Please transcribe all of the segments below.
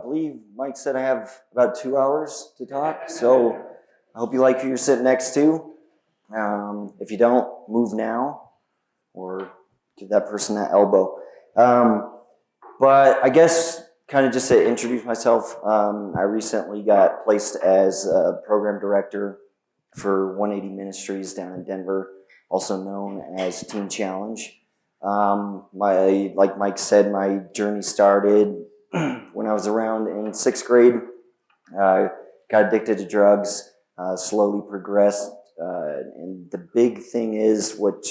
believe Mike said I have about 2 hours to talk, so I hope you like who you're sitting next to. If you don't, move now or give that person that elbow. But I guess kind of just to introduce myself, I recently got placed as a program director for 180 Ministries down in Denver, also known as Teen Challenge. Like Mike said, my journey started when I was around in 6th grade. Got addicted to drugs, slowly progressed, and the big thing is what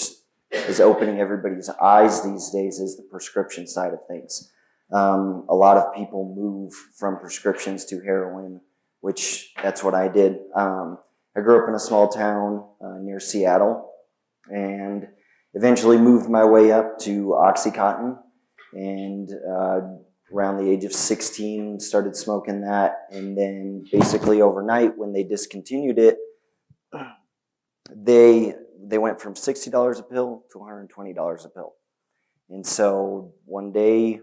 is opening everybody's eyes these days is the prescription side of things. A lot of people move from prescriptions to heroin, which that's what I did. I grew up in a small town near Seattle, and eventually moved my way up to Oxycontin, and around the age of 16 started smoking that, and then basically overnight when they discontinued it, they went from $60 a pill to $120 a pill. And so one day,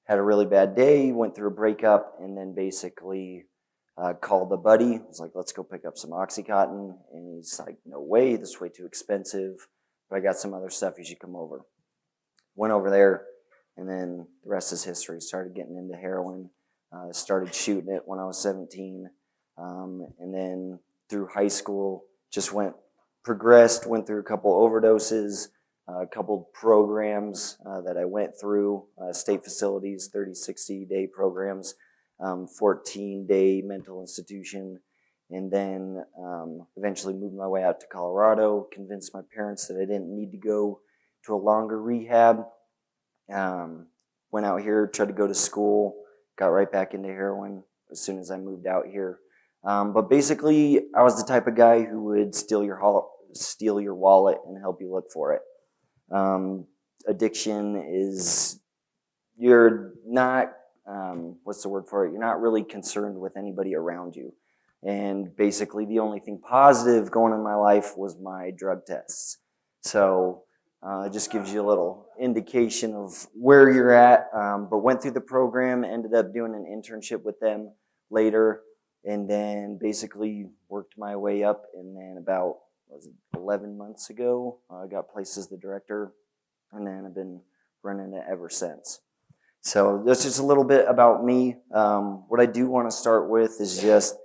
had a really bad day, went through a breakup, and then basically called a buddy. I was like, let's go pick up some Oxycontin. And he's like, no way, this is way too expensive, but I got some other stuff, you should come over. Went over there, and then the rest is history. Started getting into heroin, started shooting it when I was 17, and then through high school, just progressed, went through a couple overdoses, a couple programs that I went through, state facilities, 30, 60-day programs, 14-day mental institution, and then eventually moved my way out to Colorado, convinced my parents that I didn't need to go to a longer rehab. Went out here, tried to go to school, got right back into heroin as soon as I moved out here. But basically, I was the type of guy who would steal your wallet and help you look for it. Addiction is, you're not, what's the word for it? You're not really concerned with anybody around you. And basically the only thing positive going in my life was my drug tests. So it just gives you a little indication of where you're at. But went through the program, ended up doing an internship with them later, and then basically worked my way up. And then about 11 months ago, I got placed as the director, and then I've been running it ever since. So that's just a little bit about me. What I do want to start with is just,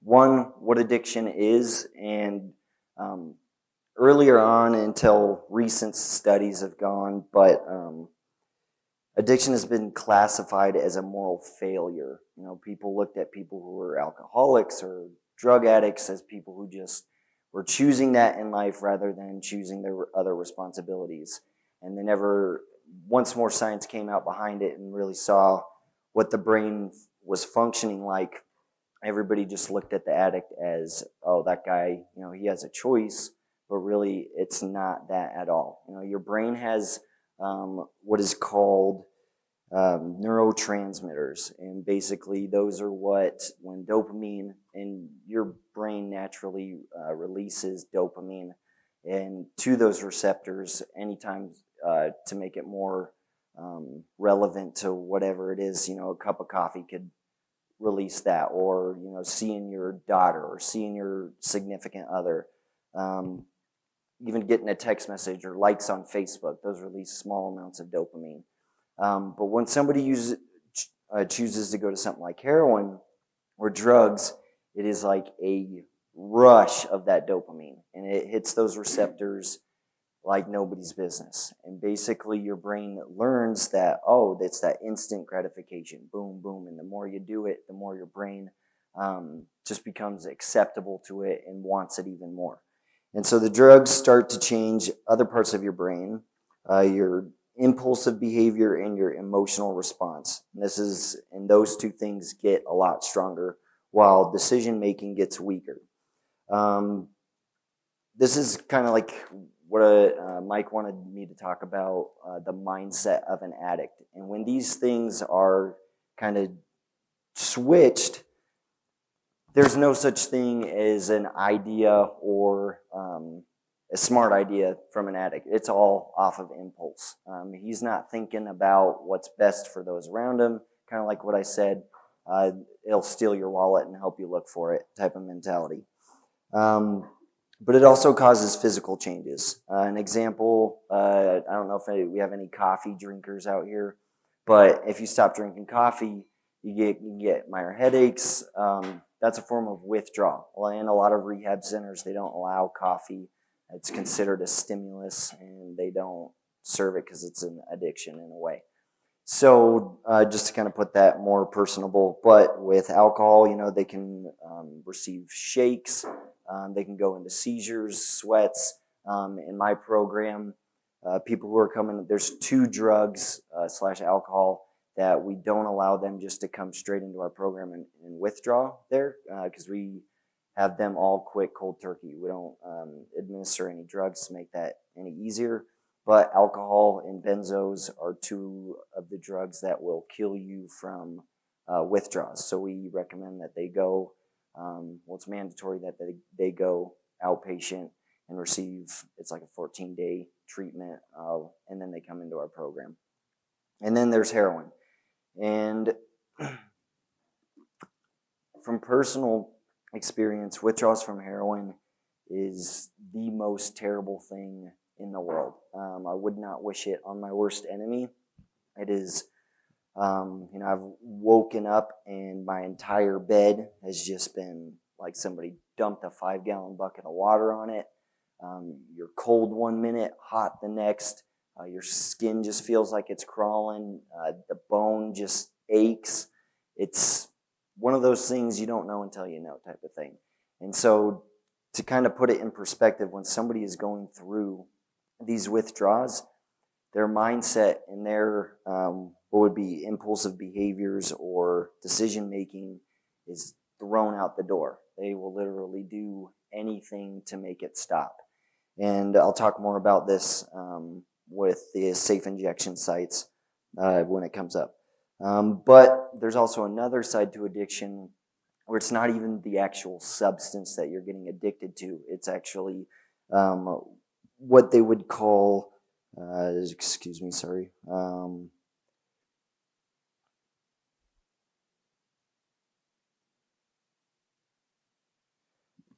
one, what addiction is, and earlier on until recent studies have gone, but addiction has been classified as a moral failure. You know, people looked at people who were alcoholics or drug addicts as people who just were choosing that in life rather than choosing their other responsibilities. And they never, once more science came out behind it and really saw what the brain was functioning like, everybody just looked at the addict as, oh, that guy, you know, he has a choice, but really it's not that at all. You know, your brain has what is called neurotransmitters, and basically those are what, when dopamine, and your brain naturally releases dopamine and to those receptors anytime to make it more relevant to whatever it is. You know, a cup of coffee could release that, or, you know, seeing your daughter or seeing your significant other, even getting a text message or likes on Facebook, those release small amounts of dopamine. But when somebody chooses to go to something like heroin or drugs, it is like a rush of that dopamine, and it hits those receptors like nobody's business. And basically your brain learns that, oh, it's that instant gratification, boom, boom. And the more you do it, the more your brain just becomes acceptable to it and wants it even more. And so the drugs start to change other parts of your brain, your impulsive behavior and your emotional response. And those two things get a lot stronger while decision making gets weaker. This is kind of like what Mike wanted me to talk about, the mindset of an addict. And when these things are kind of switched, there's no such thing as an idea or a smart idea from an addict. It's all off of impulse. He's not thinking about what's best for those around him. Kind of like what I said, it'll steal your wallet and help you look for it type of mentality. But it also causes physical changes. An example, I don't know if we have any coffee drinkers out here, but if you stop drinking coffee, you get minor headaches. That's a form of withdrawal. Well, in a lot of rehab centers, they don't allow coffee. It's considered a stimulus, and they don't serve it because it's an addiction in a way. So just to kind of put that more personable, but with alcohol, they can receive shakes. They can go into seizures, sweats. In my program, people who are coming, there's 2 drugs / alcohol that we don't allow them just to come straight into our program and withdraw there because we have them all quit cold turkey. We don't administer any drugs to make that any easier. But alcohol and benzos are 2 of the drugs that will kill you from withdrawals. So we recommend that they go, it's mandatory that they go outpatient and receive, it's like a 14-day treatment, and then they come into our program. And then there's heroin. And from personal experience, withdrawals from heroin is the most terrible thing in the world. I would not wish it on my worst enemy. It is, I've woken up and my entire bed has just been like somebody dumped a 5-gallon bucket of water on it. You're cold one minute, hot the next. Your skin just feels like it's crawling. The bone just aches. It's one of those things you don't know until you know type of thing. And so to kind of put it in perspective, when somebody is going through these withdrawals, their mindset and their what would be impulsive behaviors or decision making is thrown out the door. They will literally do anything to make it stop. And I'll talk more about this with the safe injection sites when it comes up. But there's also another side to addiction where it's not even the actual substance that you're getting addicted to. It's actually what they would call,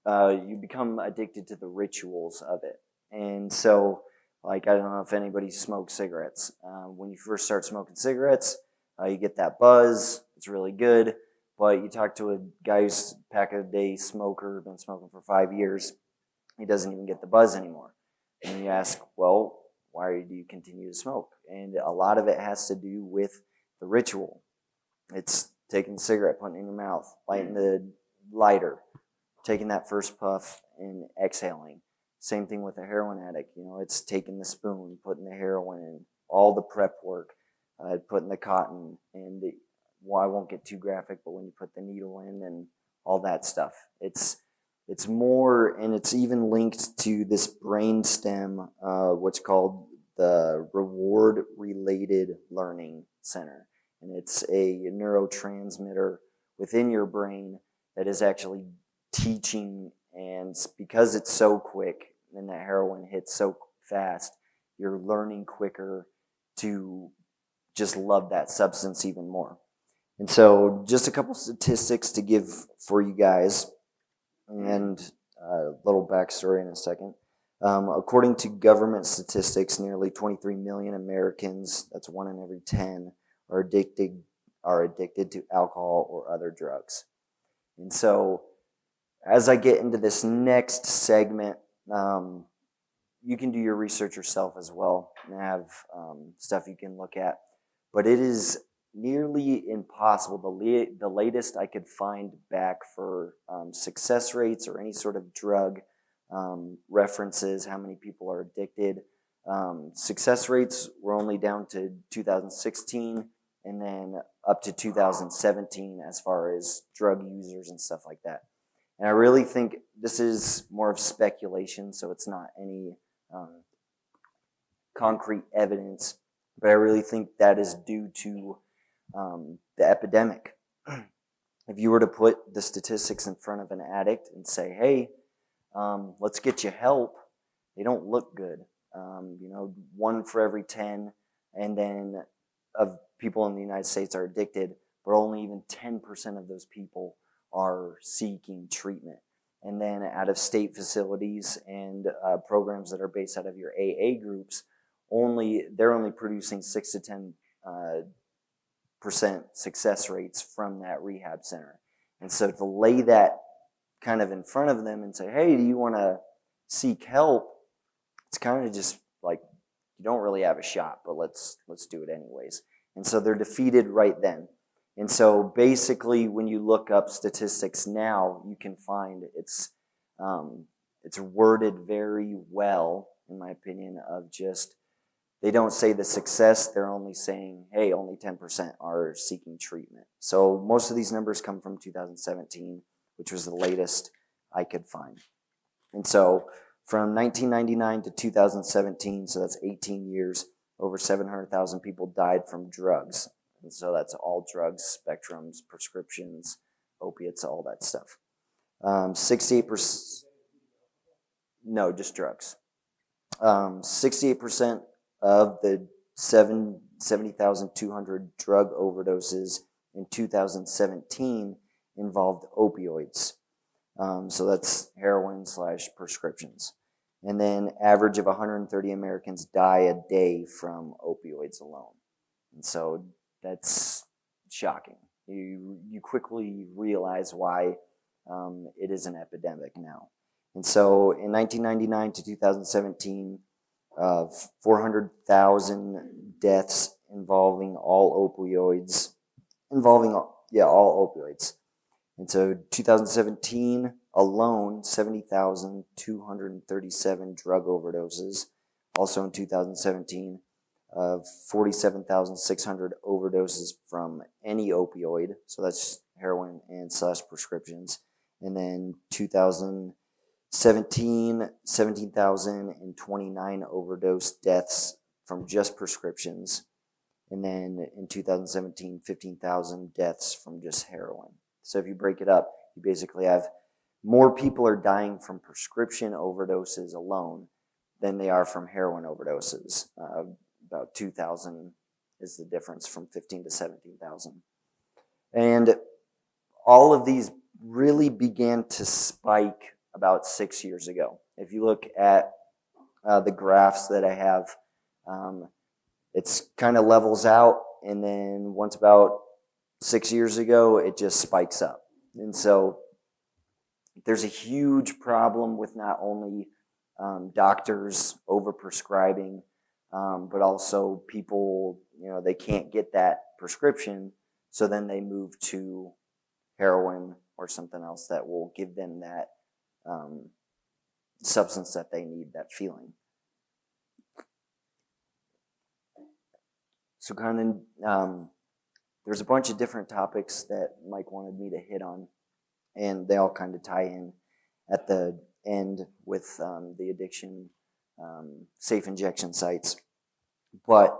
you become addicted to the rituals of it. And so, like, I don't know if anybody smokes cigarettes. When you first start smoking cigarettes, you get that buzz. It's really good. But you talk to a guy who's pack-a-day smoker, been smoking for 5 years, he doesn't even get the buzz anymore. And you ask, well, why do you continue to smoke? And a lot of it has to do with the ritual. It's taking the cigarette, putting it in your mouth, lighting the lighter, taking that first puff and exhaling. Same thing with a heroin addict. It's taking the spoon, putting the heroin in, all the prep work, putting the cotton, and I won't get too graphic, but when you put the needle in and all that stuff. It's more, and it's even linked to this brain stem, what's called the reward-related learning center. And it's a neurotransmitter within your brain that is actually teaching, and because it's so quick and that heroin hits so fast, you're learning quicker to just love that substance even more. And so just a couple statistics to give for you guys, and a little backstory in a second. According to government statistics, nearly 23 million Americans, that's 1 in every 10, are addicted to alcohol or other drugs. And so as I get into this next segment, you can do your research yourself as well and have stuff you can look at. But it is nearly impossible. The latest I could find back for success rates or any sort of drug references, how many people are addicted. Success rates were only down to 2016 and then up to 2017 as far as drug users and stuff like that. And I really think this is more of speculation, so it's not any concrete evidence, but I really think that is due to the epidemic. If you were to put the statistics in front of an addict and say, hey, let's get you help, they don't look good. 1 for every 10, and then of people in the United States are addicted, but only even 10% of those people are seeking treatment. And then out of state facilities and programs that are based out of your AA groups, they're only producing 6 to 10% success rates from that rehab center. And so to lay that kind of in front of them and say, hey, do you want to seek help? It's kind of just like, you don't really have a shot, but let's do it anyways. And so they're defeated right then. And so basically, when you look up statistics now, you can find it's worded very well, in my opinion, of just, they don't say the success, they're only saying, hey, only 10% are seeking treatment. So most of these numbers come from 2017, which was the latest I could find. And so from 1999 to 2017, so that's 18 years, over 700,000 people died from drugs. And so that's all drugs, spectrums, prescriptions, opiates, all that stuff. 68%, no, just drugs. 68% of the 70,200 drug overdoses in 2017 involved opioids. So that's heroin/prescriptions. And then average of 130 Americans die a day from opioids alone. And so that's shocking. You quickly realize why it is an epidemic now. And so in 1999 to 2017, 400,000 deaths involving all opioids. All opioids. And so 2017 alone, 70,237 drug overdoses. Also in 2017, 47,600 overdoses from any opioid. So that's heroin and / prescriptions. And then 2017, 17,029 overdose deaths from just prescriptions. And then in 2017, 15,000 deaths from just heroin. So if you break it up, you basically have more people are dying from prescription overdoses alone than they are from heroin overdoses. About 2,000 is the difference from 15 to 17,000. And all of these really began to spike about 6 years ago. If you look at the graphs that I have, it's kind of levels out, and then once about 6 years ago, it just spikes up. And so there's a huge problem with not only doctors overprescribing, but also people, they can't get that prescription, so then they move to heroin or something else that will give them that substance that they need, that feeling. So kind of, there's a bunch of different topics that Mike wanted me to hit on, and they all kind of tie in at the end with the addiction safe injection sites. But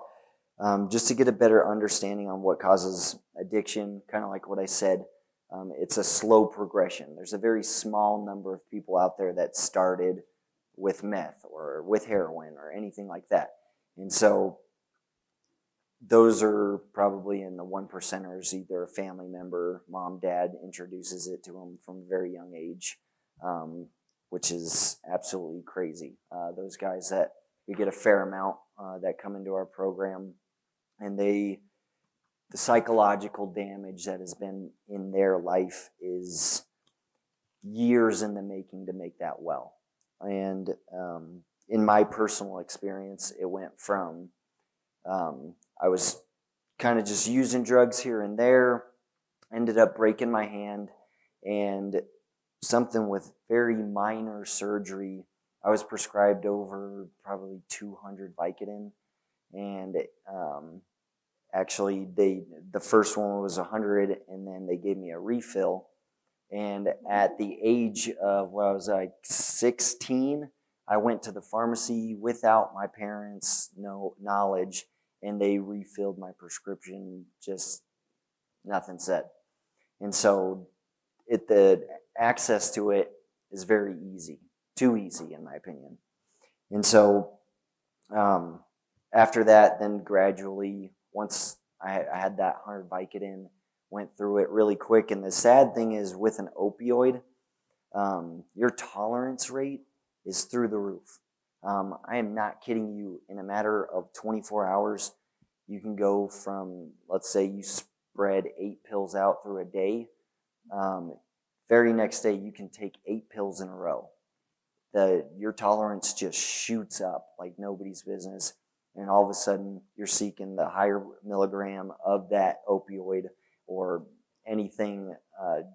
just to get a better understanding on what causes addiction, kind of like what I said, it's a slow progression. There's a very small number of people out there that started with meth or with heroin or anything like that. And so those are probably in the 1%ers, either a family member, mom, dad introduces it to them from a very young age, which is absolutely crazy. Those guys that we get a fair amount that come into our program, and the psychological damage that has been in their life is years in the making to make that well. And in my personal experience, it went from I was kind of just using drugs here and there, ended up breaking my hand, and something with very minor surgery, I was prescribed over probably 200 Vicodin, and actually the first one was 100, and then they gave me a refill. And at the age of, I was like 16, I went to the pharmacy without my parents' knowledge, and they refilled my prescription, just nothing said. And so the access to it is very easy, too easy in my opinion. And so after that, then gradually, once I had that 100 Vicodin, went through it really quick. And the sad thing is with an opioid, your tolerance rate is through the roof. I am not kidding you. In a matter of 24 hours, you can go from, let's say you spread 8 pills out through a day. Very next day, you can take 8 pills in a row. Your tolerance just shoots up like nobody's business. And all of a sudden, you're seeking the higher milligram of that opioid or anything.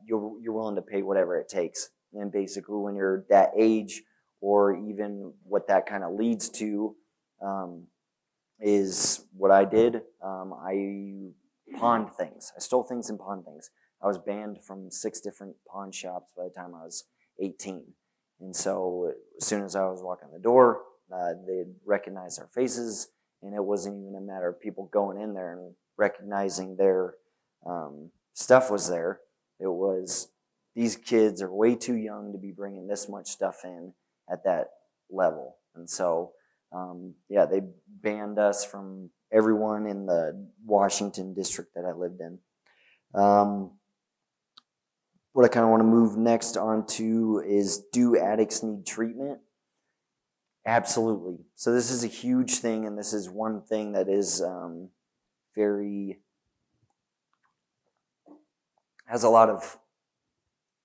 You're willing to pay whatever it takes. And basically, when you're that age, or even what that kind of leads to, is what I did. I pawned things. I stole things and pawned things. I was banned from 6 different pawn shops by the time I was 18. And so as soon as I was walking the door, they'd recognize our faces, and it wasn't even a matter of people going in there and recognizing their stuff was there. It was, these kids are way too young to be bringing this much stuff in at that level. And so, they banned us from everyone in the Washington district that I lived in. What I kind of want to move next on to is, do addicts need treatment? Absolutely. So this is a huge thing, and this is one thing that is has a lot of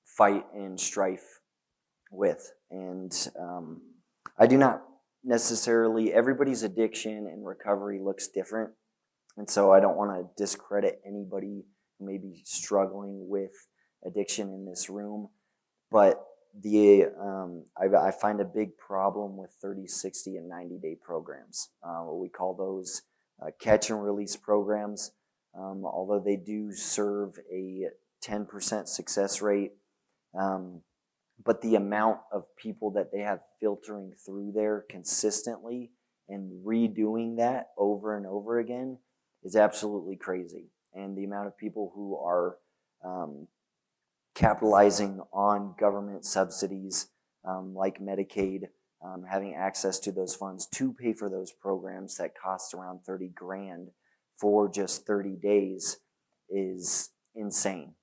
fight and strife with. And I do not necessarily, everybody's addiction and recovery looks different. And so I don't want to discredit anybody who may be struggling with addiction in this room. But I find a big problem with 30, 60, and 90-day programs. We call those catch and release programs. Although they do serve a 10% success rate, but the amount of people that they have filtering through there consistently and redoing that over and over again is absolutely crazy. And the amount of people who are capitalizing on government subsidies like Medicaid, having access to those funds to pay for those programs that cost around $30,000 for just 30 days is insane.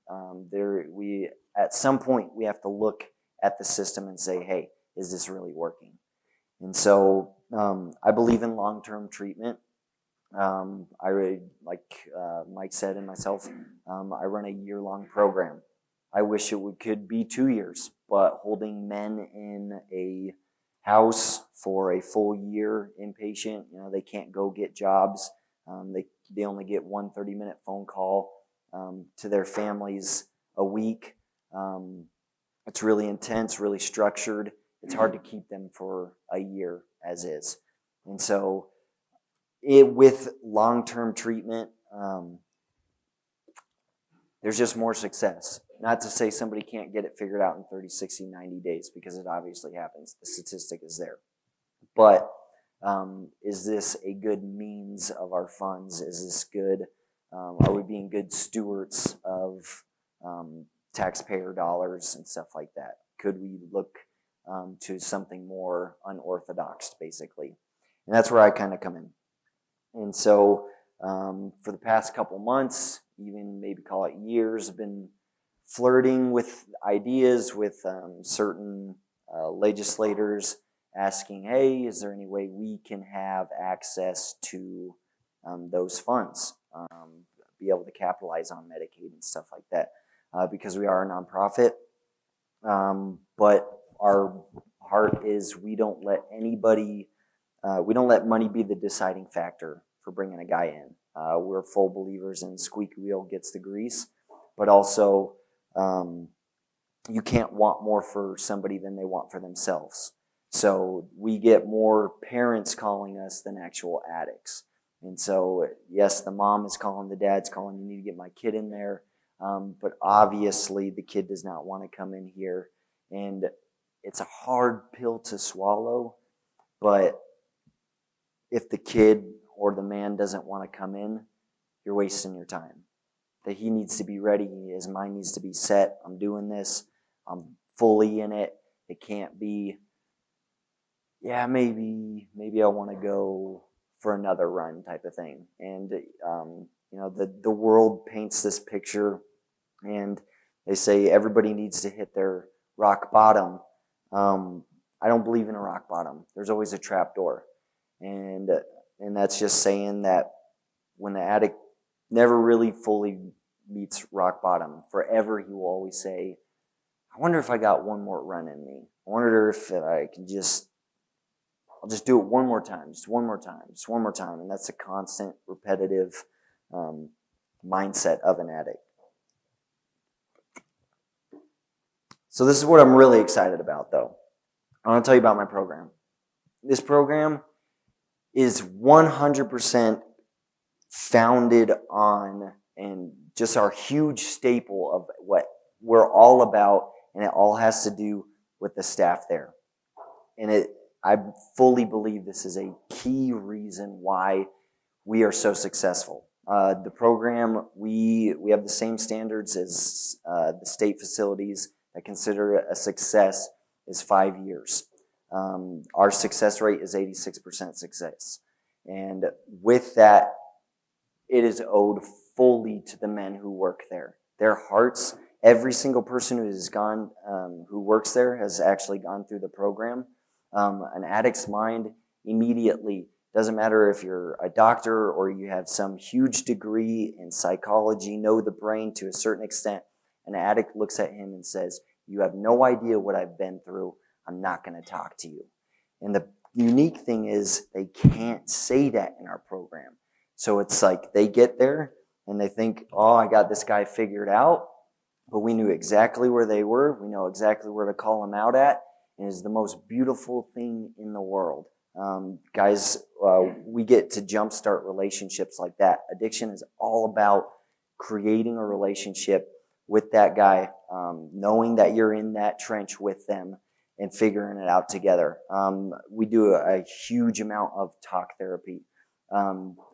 At some point we have to look at the system and say, hey, is this really working? And so I believe in long-term treatment. Like Mike said and myself, I run a year-long program. I wish it could be 2 years, but holding men in a house for a full year inpatient, they can't go get jobs. They only get one 30-minute phone call to their families a week. It's really intense, really structured. It's hard to keep them for a year as is. And so with long-term treatment, there's just more success. Not to say somebody can't get it figured out in 30, 60, 90 days, because it obviously happens. The statistic is there. But is this a good means of our funds? Is this good? Are we being good stewards of taxpayer dollars and stuff like that? Could we look to something more unorthodox, basically? And that's where I kind of come in. And so for the past couple months, even maybe call it years, I've been flirting with ideas with certain legislators, asking, hey, is there any way we can have access to those funds, be able to capitalize on Medicaid and stuff like that, because we are a nonprofit. But our heart is we don't let money be the deciding factor for bringing a guy in. We're full believers in squeaky wheel gets the grease, but also you can't want more for somebody than they want for themselves. So we get more parents calling us than actual addicts. And so, yes, the mom is calling, the dad's calling, you need to get my kid in there. But obviously the kid does not want to come in here. And it's a hard pill to swallow, but if the kid or the man doesn't want to come in, you're wasting your time. That he needs to be ready, his mind needs to be set. I'm doing this, I'm fully in it. It can't be yeah, maybe I want to go for another run type of thing. And, the world paints this picture, and they say everybody needs to hit their rock bottom. I don't believe in a rock bottom. There's always a trap door. And, and that's just saying that when the addict never really fully meets rock bottom, forever he will always say, I wonder if I got one more run in me. I wonder if I'll just do it one more time, just one more time, just one more time. And that's a constant, repetitive mindset of an addict. So this is what I'm really excited about, though. I want to tell you about my program. This program is 100% founded on, and just our huge staple of what we're all about, and it all has to do with the staff there. And I fully believe this is a key reason why we are so successful. The program, we have the same standards as the state facilities that consider a success is 5 years. Our success rate is 86% success. And with that, it is owed fully to the men who work there. Their hearts, every single person who has gone, who works there has actually gone through the program. An addict's mind immediately, doesn't matter if you're a doctor or you have some huge degree in psychology, know the brain to a certain extent, an addict looks at him and says, you have no idea what I've been through. I'm not going to talk to you. And the unique thing is they can't say that in our program. So it's like they get there and they think, oh, I got this guy figured out. But we knew exactly where they were. We know exactly where to call them out at. And it's the most beautiful thing in the world. Guys, we get to jumpstart relationships like that. Addiction is all about creating a relationship with that guy, knowing that you're in that trench with them and figuring it out together. We do a huge amount of talk therapy.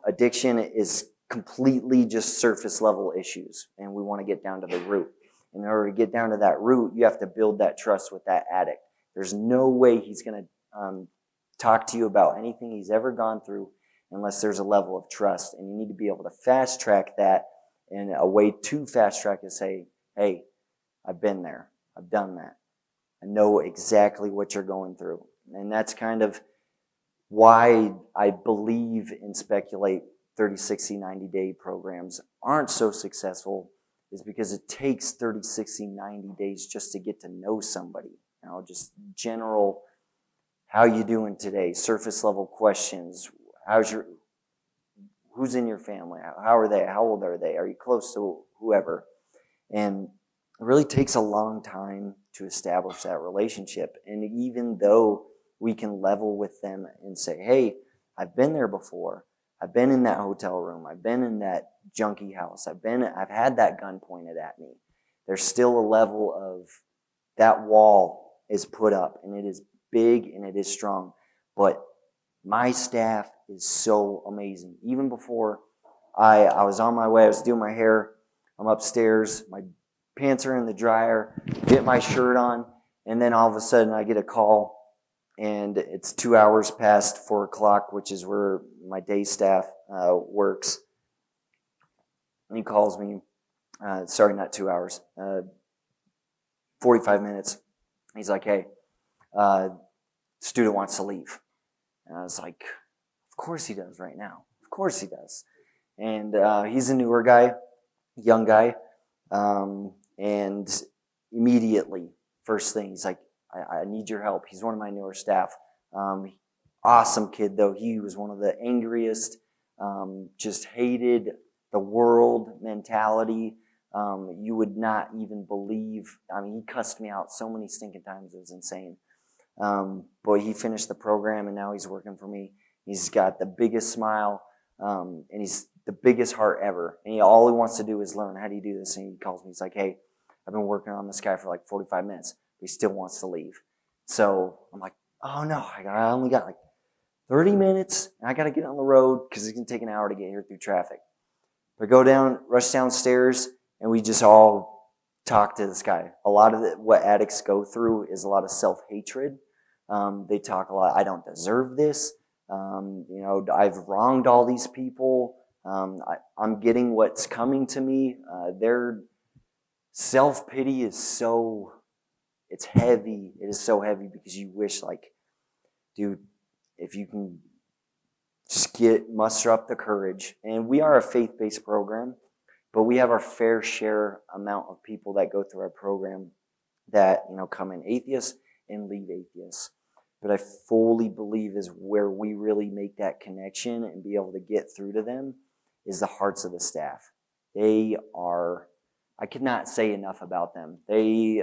Addiction is completely just surface level issues, and we want to get down to the root. In order to get down to that root, you have to build that trust with that addict. There's no way he's going to talk to you about anything he's ever gone through unless there's a level of trust. And you need to be able to fast track that. And a way to fast track is say, hey, I've been there. I've done that. I know exactly what you're going through. And that's kind of why I believe and speculate 30, 60, 90-day programs aren't so successful, is because it takes 30, 60, 90 days just to get to know somebody. You know, just general, how you doing today? Surface level questions. Who's in your family? How are they? How old are they? Are you close to whoever? And it really takes a long time to establish that relationship. And even though we can level with them and say, hey, I've been there before. I've been in that hotel room. I've been in that junkie house. I've had that gun pointed at me. There's still a level of that wall is put up, and it is big and it is strong. But my staff is so amazing. Even before I was on my way, I was doing my hair. I'm upstairs. My pants are in the dryer. Get my shirt on, and then all of a sudden I get a call, and it's 2 hours past 4 o'clock, which is where my day staff works. And he calls me. Sorry, not 2 hours. 45 minutes. He's like, hey, student wants to leave. And I was like, of course he does right now. Of course he does. And he's a newer guy, young guy. And immediately, first thing, he's like, I need your help. He's one of my newer staff. Awesome kid, though. He was one of the angriest, just hated the world mentality. You would not even believe. I mean, he cussed me out so many stinking times. It was insane. But he finished the program, and now he's working for me. He's got the biggest smile, and he's the biggest heart ever. And all he wants to do is learn, how do you do this? And he calls me. He's like, hey, I've been working on this guy for like 45 minutes. But he still wants to leave. So I'm like, oh, no. I only got like 30 minutes, and I got to get on the road because it's going to take an hour to get here through traffic. But rush downstairs, and we just all talk to this guy. A lot of what addicts go through is a lot of self-hatred. They talk a lot, I don't deserve this. I've wronged all these people. I'm getting what's coming to me. Their self-pity is it's heavy. It is so heavy because you wish, like, dude, if you can just muster up the courage. And we are a faith-based program, but we have our fair share amount of people that go through our program that, come in atheists and leave atheists. But I fully believe is where we really make that connection and be able to get through to them is the hearts of the staff. I could not say enough about them. They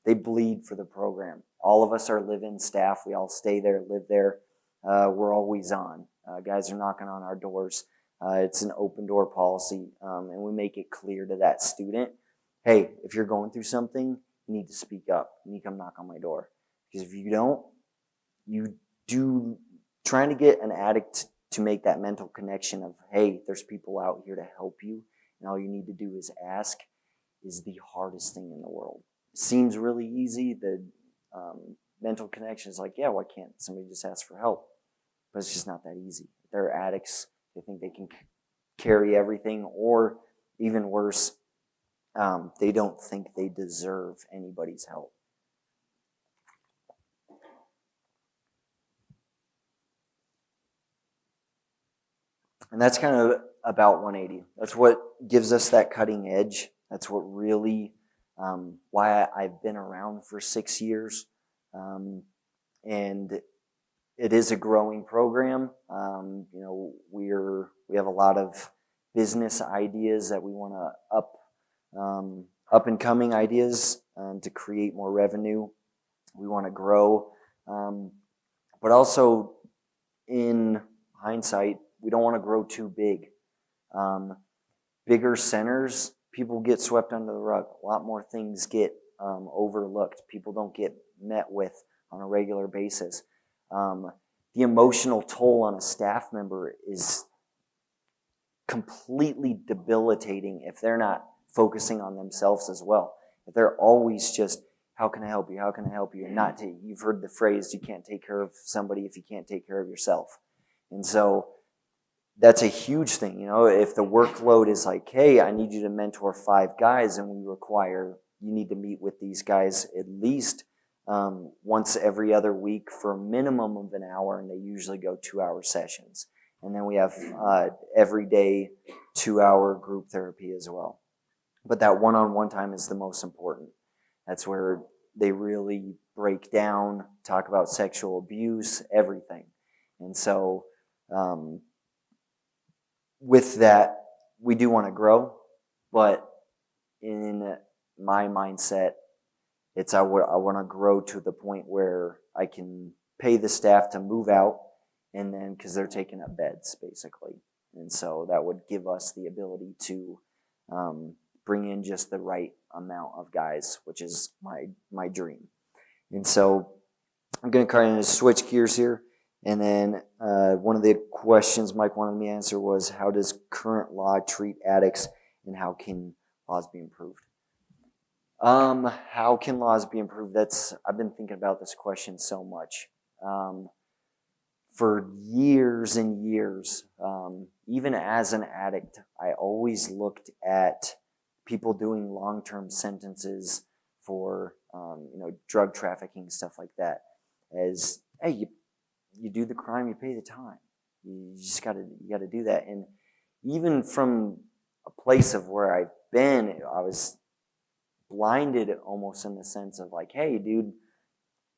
bleed for the program. All of us are live-in staff. We all stay there, live there. We're always on. Guys are knocking on our doors. It's an open door policy, and we make it clear to that student, hey, if you're going through something, you need to speak up. You need to come knock on my door. Because if you don't, trying to get an addict to make that mental connection of, hey, there's people out here to help you, and all you need to do is ask, is the hardest thing in the world. It seems really easy. The mental connection is like, yeah, why can't somebody just ask for help? But it's just not that easy. They're addicts. They think they can carry everything, or even worse, they don't think they deserve anybody's help. And that's kind of about 180. That's what gives us that cutting edge. That's what really, why I've been around for 6 years. And it is a growing program. We have a lot of business ideas that we want to up and coming ideas to create more revenue. We want to grow. But also in hindsight, we don't want to grow too big. Bigger centers, people get swept under the rug. A lot more things get overlooked. People don't get met with on a regular basis. The emotional toll on a staff member is completely debilitating if they're not focusing on themselves as well. If they're always just, how can I help you? How can I help you? And you've heard the phrase, you can't take care of somebody if you can't take care of yourself. And so that's a huge thing. If the workload is like, hey, I need you to mentor 5 guys, and you need to meet with these guys at least once every other week for a minimum of an hour, and they usually go 2-hour sessions. And then we have everyday 2-hour group therapy as well. But that one-on-one time is the most important. That's where they really break down, talk about sexual abuse, everything. And so with that, we do want to grow, but in my mindset, I want to grow to the point where I can pay the staff to move out, and then because they're taking up beds basically, and so that would give us the ability to bring in just the right amount of guys, which is my dream. And so I'm going to kind of switch gears here. And then one of the questions Mike wanted me to answer was, how does current law treat addicts, and how can laws be improved? How can laws be improved? I've been thinking about this question so much. For years and years, even as an addict, I always looked at people doing long-term sentences for drug trafficking, stuff like that, as, hey, you do the crime, you pay the time. You just gotta do that. And even from a place of where I've been, I was blinded almost in the sense of like, hey, dude,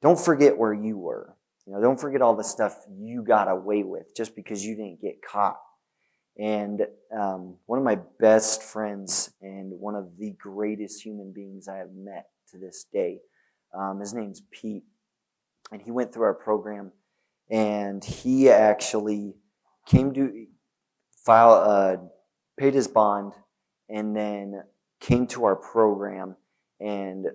don't forget where you were. Don't forget all the stuff you got away with just because you didn't get caught. And one of my best friends and one of the greatest human beings I have met to this day, his name's Pete, and he went through our program. And he actually came to paid his bond, and then came to our program. And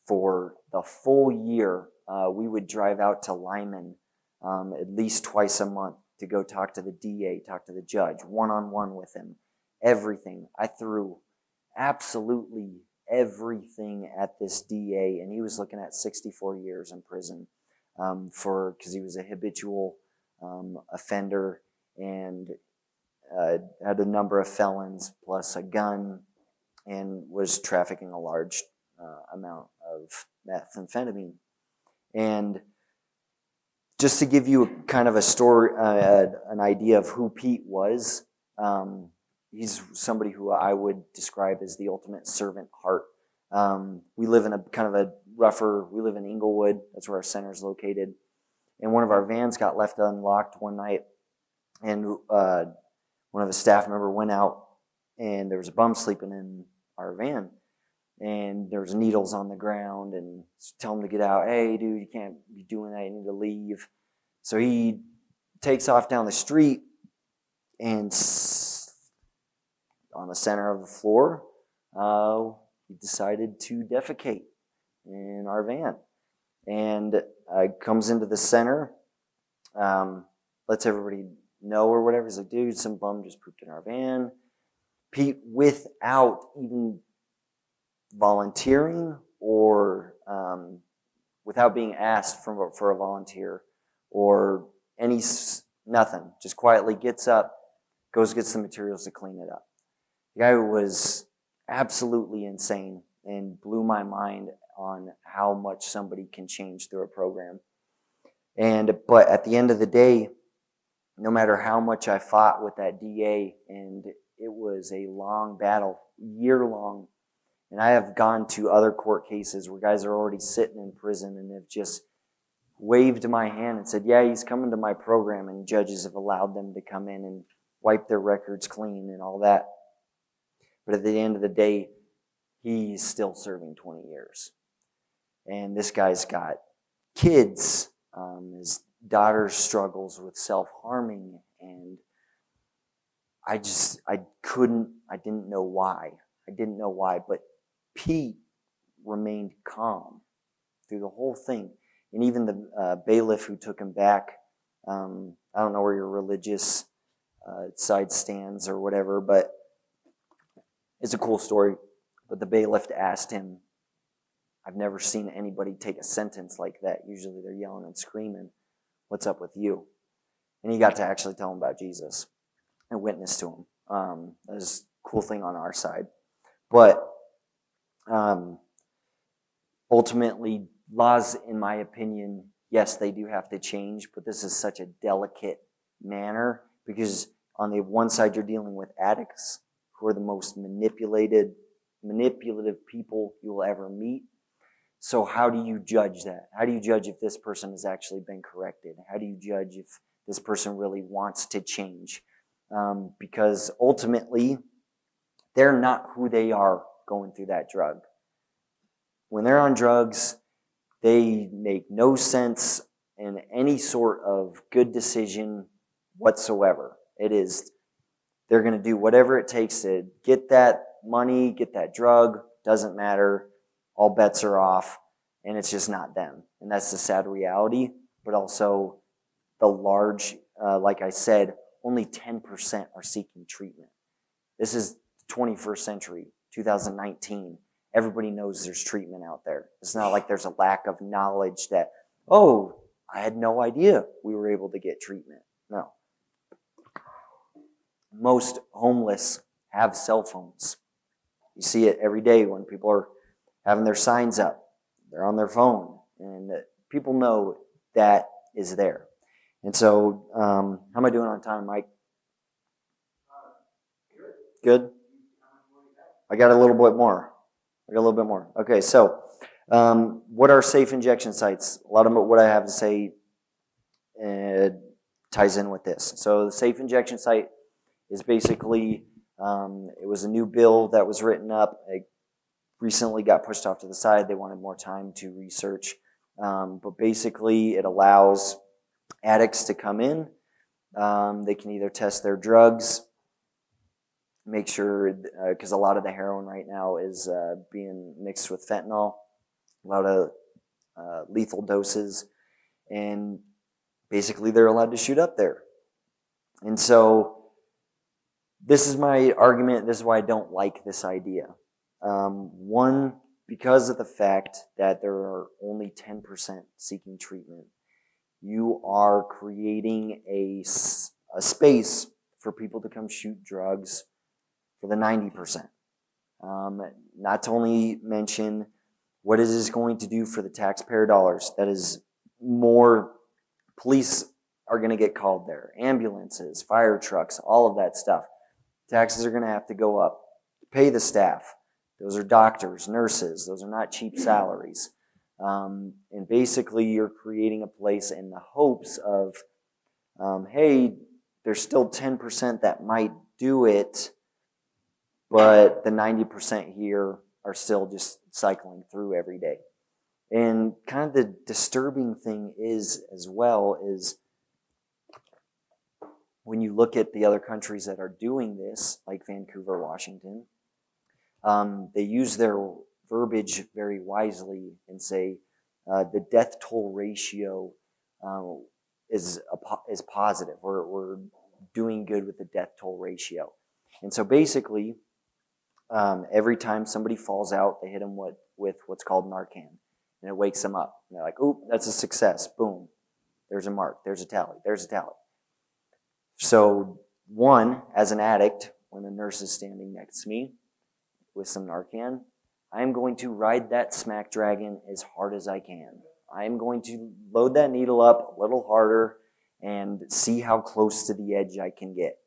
for the full year, we would drive out to Lyman at least twice a month to go talk to the DA, talk to the judge, one-on-one with him, everything. I threw absolutely everything at this DA, and he was looking at 64 years in prison. because he was a habitual offender and had a number of felons plus a gun and was trafficking a large amount of methamphetamine. And just to give you kind of a story, an idea of who Pete was, he's somebody who I would describe as the ultimate servant heart. We live in a kind of a rougher, we live in Inglewood, that's where our center is located. And one of our vans got left unlocked one night, and one of the staff member went out, and there was a bum sleeping in our van. And there was needles on the ground, and tell him to get out. Hey, dude, you can't be doing that. You need to leave. So he takes off down the street, and on the center of the floor, he decided to defecate in our van. And comes into the center, lets everybody know or whatever. He's like, dude, some bum just pooped in our van. Pete, without even volunteering or without being asked for a volunteer or nothing, just quietly gets up, goes gets the materials to clean it up. The guy was absolutely insane and blew my mind on how much somebody can change through a program. But at the end of the day, no matter how much I fought with that DA, and it was a long battle, year-long, and I have gone to other court cases where guys are already sitting in prison and have just waved my hand and said, yeah, he's coming to my program, and judges have allowed them to come in and wipe their records clean and all that. But at the end of the day, he's still serving 20 years. And this guy's got kids. His daughter struggles with self-harming, and I didn't know why. But Pete remained calm through the whole thing. And even the bailiff who took him back, I don't know where your religious side stands or whatever, but it's a cool story. But the bailiff asked him, I've never seen anybody take a sentence like that. Usually they're yelling and screaming. What's up with you? And he got to actually tell him about Jesus and witness to him. That was a cool thing on our side. But ultimately, laws, in my opinion, yes, they do have to change, but this is such a delicate manner because on the one side, you're dealing with addicts who are the most manipulative people you will ever meet. So how do you judge that? How do you judge if this person has actually been corrected? How do you judge if this person really wants to change? Because ultimately, they're not who they are going through that drug. When they're on drugs, they make no sense in any sort of good decision whatsoever. They're going to do whatever it takes to get that money, get that drug, doesn't matter. All bets are off, and it's just not them. And that's the sad reality, but also the large, like I said, only 10% are seeking treatment. This is the 21st century, 2019. Everybody knows there's treatment out there. It's not like there's a lack of knowledge that, oh, I had no idea we were able to get treatment. No. Most homeless have cell phones. You see it every day when people are having their signs up. They're on their phone. And people know that is there. And so, how am I doing on time, Mike? Good? I got a little bit more. Okay, so what are safe injection sites? A lot of what I have to say ties in with this. So the safe injection site is basically, it was a new bill that was written up. It recently got pushed off to the side. They wanted more time to research. But basically, it allows addicts to come in. They can either test their drugs, make sure, because a lot of the heroin right now is being mixed with fentanyl, a lot of lethal doses, and basically they're allowed to shoot up there. And so this is my argument. This is why I don't like this idea. One, because of the fact that there are only 10% seeking treatment. you are creating a space for people to come shoot drugs for the 90%. Not to only mention what is this going to do for the taxpayer dollars. That is more police are going to get called there, ambulances, fire trucks, all of that stuff. Taxes are going to have to go up. Pay the staff. Those are doctors, nurses. Those are not cheap salaries. And basically you're creating a place in the hopes of, hey, there's still 10% that might do it, but the 90% here are still just cycling through every day. And kind of the disturbing thing is, as well, is when you look at the other countries that are doing this, like Vancouver, Washington, they use their verbiage very wisely and say the death toll ratio is positive. We're doing good with the death toll ratio. And so basically, every time somebody falls out, they hit them with what's called Narcan. And it wakes them up. And they're like, "Oop, that's a success. Boom. There's a mark. There's a tally. There's a tally." So, one, as an addict, when the nurse is standing next to me with some Narcan, I'm going to ride that smack dragon as hard as I can. I'm going to load that needle up a little harder and see how close to the edge I can get.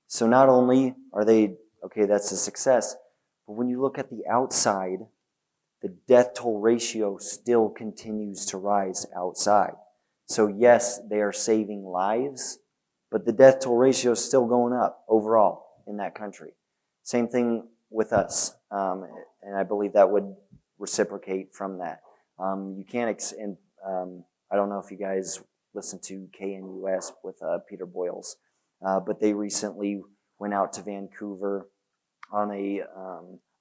So not only are they, okay, that's a success, but when you look at the outside, the death toll ratio still continues to rise outside. So yes, they are saving lives, but the death toll ratio is still going up overall in that country. Same thing with us, and I believe that would reciprocate from that. You can't, I don't know if you guys listen to KNUS with Peter Boyles, but they recently went out to Vancouver on a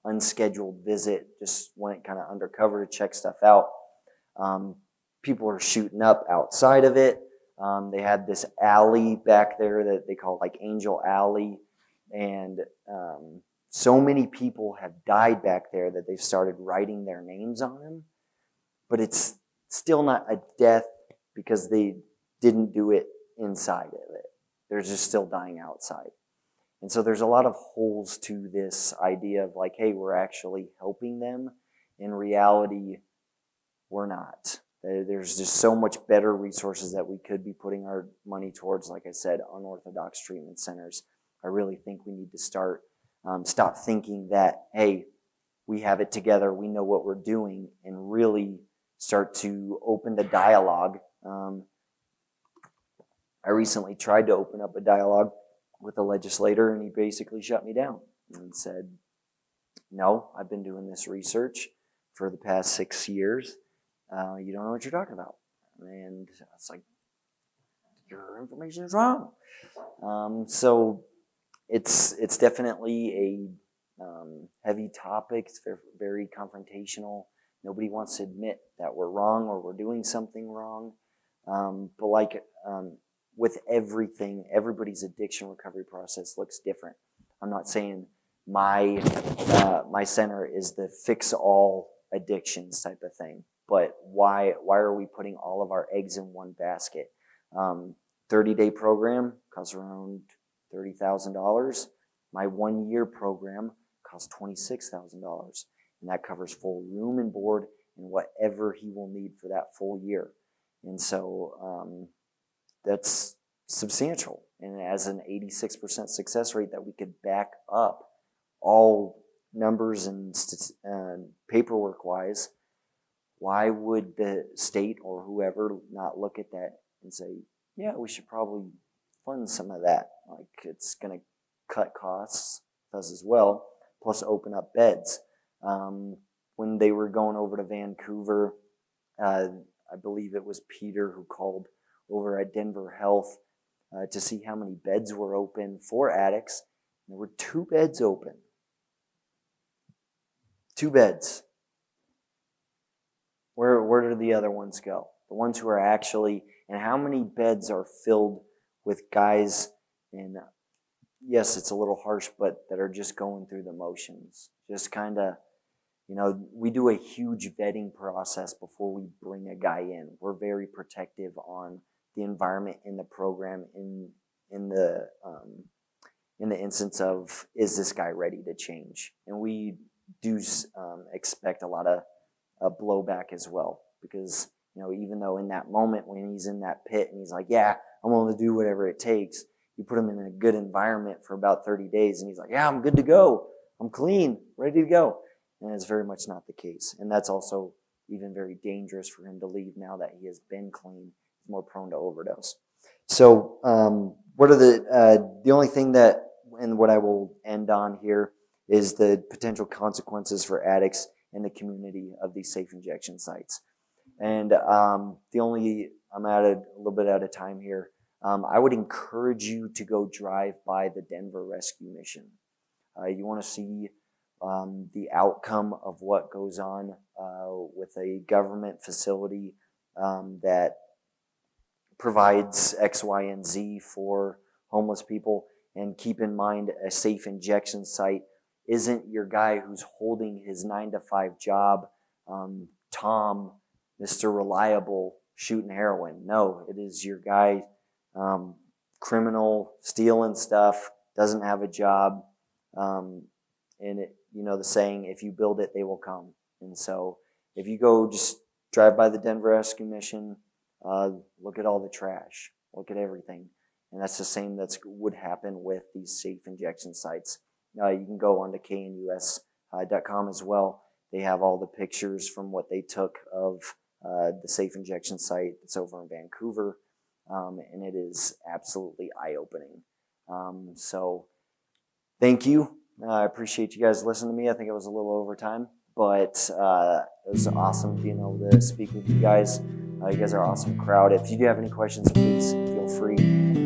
unscheduled visit, just went kind of undercover to check stuff out. People are shooting up outside of it. They had this alley back there that they call like Angel Alley, and so many people have died back there that they've started writing their names on them, but it's still not a death because they didn't do it inside of it. They're just still dying outside. And so there's a lot of holes to this idea of like, hey, we're actually helping them. In reality, we're not. There's just so much better resources that we could be putting our money towards, like I said, unorthodox treatment centers. I really think we need to stop thinking that, hey, we have it together, we know what we're doing, and really start to open the dialogue. I recently tried to open up a dialogue with a legislator, and he basically shut me down and said, "No, I've been doing this research for the past 6 years. You don't know what you're talking about." And it's like, your information is wrong. So it's definitely a heavy topic. It's very confrontational. Nobody wants to admit that we're wrong or we're doing something wrong. But like with everything, everybody's addiction recovery process looks different. I'm not saying my center is the fix all addictions type of thing, but why are we putting all of our eggs in one basket? 30-day program costs around $30,000. My 1-year program costs $26,000, and that covers full room and board and whatever he will need for that full year. And so that's substantial. And as an 86% success rate that we could back up all numbers and paperwork-wise, why would the state or whoever not look at that and say, yeah, we should probably fund some of that? Like, it's going to cut costs, does as well, plus open up beds. When they were going over to Vancouver, I believe it was Peter who called over at Denver Health to see how many beds were open for addicts. There were 2 beds open. 2 beds. Where do the other ones go? The ones who are actually, and how many beds are filled with guys, and yes, it's a little harsh, but that are just going through the motions. Just kind of, we do a huge vetting process before we bring a guy in. We're very protective on the environment in the program in the instance of, is this guy ready to change? And we do expect a lot of blowback as well, because even though in that moment when he's in that pit and he's like, yeah, I'm willing to do whatever it takes, you put him in a good environment for about 30 days and he's like, yeah, I'm good to go, I'm clean, ready to go. And it's very much not the case. And that's also even very dangerous for him to leave now that he has been clean. He's more prone to overdose. So what are the only thing that, and what I will end on here, is the potential consequences for addicts in the community of these safe injection sites. And I'm at a little bit out of time here. I would encourage you to go drive by the Denver rescue mission. You want to see the outcome of what goes on with a government facility that provides X, Y, and Z for homeless people. And keep in mind, a safe injection site isn't your guy who's holding his 9-to-5 job, Tom, Mr. Reliable, shooting heroin. No, it is your guy, criminal, stealing stuff, doesn't have a job. And the saying, if you build it, they will come. And so if you go just drive by the Denver Rescue Mission, look at all the trash, look at everything. And that's the same that would happen with these safe injection sites. You can go on to knus.com as well. They have all the pictures from what they took of the safe injection site that's over in Vancouver. And it is absolutely eye-opening. So thank you. I appreciate you guys listening to me. I think it was a little over time, but it was awesome being able to speak with you guys. You guys are an awesome crowd. If you do have any questions, please feel free.